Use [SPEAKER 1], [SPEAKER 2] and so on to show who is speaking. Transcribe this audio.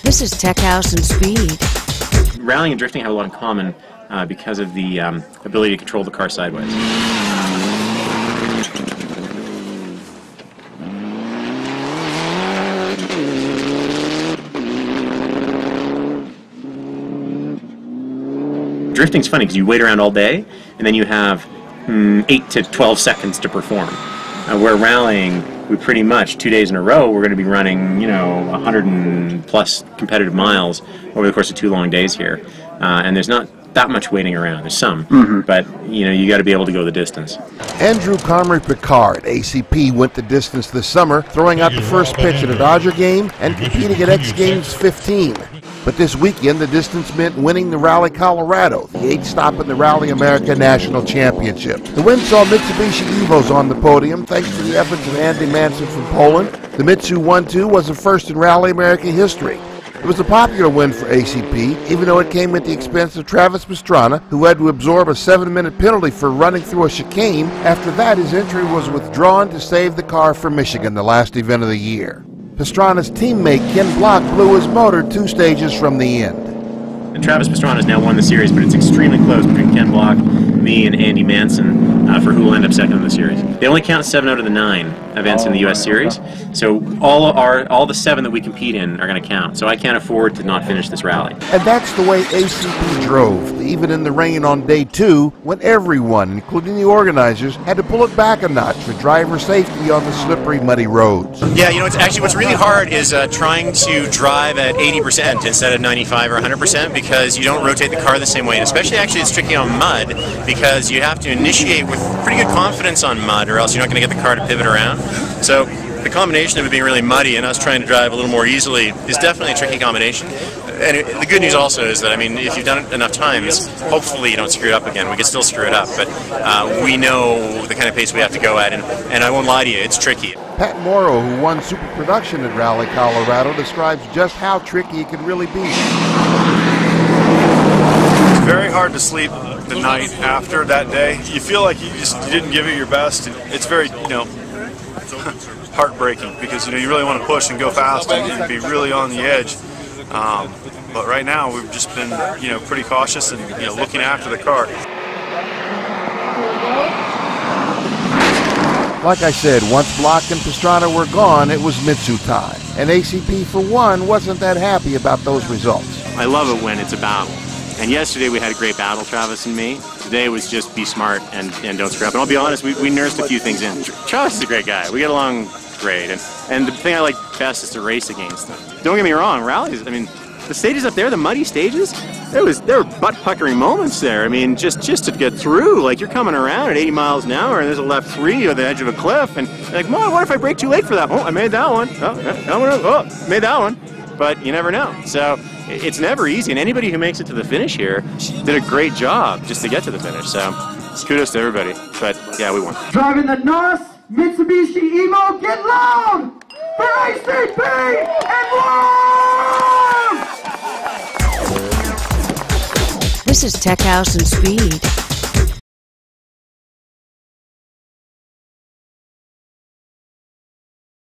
[SPEAKER 1] This is Tech House and Speed.
[SPEAKER 2] Rallying and drifting have a lot in common because of the ability to control the car sideways. Drifting's funny because you wait around all day and then you have 8 to 12 seconds to perform. Where rallying, we pretty much 2 days in a row we're going to be running 100 and plus competitive miles over the course of 2 long days here, and there's not that much waiting around. There's some, but you got to be able to go the distance.
[SPEAKER 3] Andrew Comrie-Picard, ACP, went the distance this summer, throwing out the first pitch at a Dodger game and competing at X Games 15. But this weekend, the distance meant winning the Rally Colorado, the 8th stop in the Rally America National Championship. The win saw Mitsubishi Evos on the podium thanks to the efforts of Andy Manson from Poland. The Mitsu 1-2 was a first in Rally America history. It was a popular win for ACP, even though it came at the expense of Travis Pastrana, who had to absorb a 7-minute penalty for running through a chicane. After that, his entry was withdrawn to save the car for Michigan, the last event of the year. Pastrana's teammate Ken Block blew his motor 2 stages from the end.
[SPEAKER 2] And Travis Pastrana has now won the series, but it's extremely close between Ken Block, me, and Andy Manson for who will end up second in the series. They only count 7 out of the 9 events in the U.S. series, so all the 7 that we compete in are going to count. So I can't afford to not finish this rally.
[SPEAKER 3] And that's the way ACP drove, even in the rain on day 2, when everyone, including the organizers, had to pull it back a notch for driver safety on the slippery, muddy roads.
[SPEAKER 4] Yeah, it's actually what's really hard is trying to drive at 80% instead of 95 or 100%, because you don't rotate the car the same way, and especially actually it's tricky on mud because you have to initiate with pretty good confidence on mud, or else you're not going to get the car to pivot around. So the combination of it being really muddy and us trying to drive a little more easily is definitely a tricky combination. And the good news also is that, if you've done it enough times, hopefully you don't screw it up again. We can still screw it up, but we know the kind of pace we have to go at, and I won't lie to you, it's tricky.
[SPEAKER 3] Pat Morrow, who won Super Production at Rally Colorado, describes just how tricky it can really be.
[SPEAKER 5] It's very hard to sleep the night after that day. You feel like you didn't give it your best, and it's very, heartbreaking because, you really want to push and go fast and be really on the edge. But right now we've just been, pretty cautious and, looking after the car.
[SPEAKER 3] Like I said, once Block and Pastrana were gone, it was Mitsu time. And ACP, for one, wasn't that happy about those results.
[SPEAKER 2] I love it when it's a battle. And yesterday we had a great battle, Travis and me. Today was just be smart and don't screw up. And I'll be honest, we nursed a few things in. Travis is a great guy. We get along great. And the thing I like best is to race against him. Don't get me wrong, rallies, the stages up there, the muddy stages, there were butt-puckering moments there. Just to get through, like you're coming around at 80 miles an hour and there's a left 3 on the edge of a cliff, and you're like, Mom, what if I brake too late for that? Oh, I made that one. Made that one. But you never know. So it's never easy, and anybody who makes it to the finish here did a great job just to get to the finish. So kudos to everybody. But yeah, we won.
[SPEAKER 6] Driving the North Mitsubishi Evo, get loud for ACP and one!
[SPEAKER 1] This is Tech House and Speed.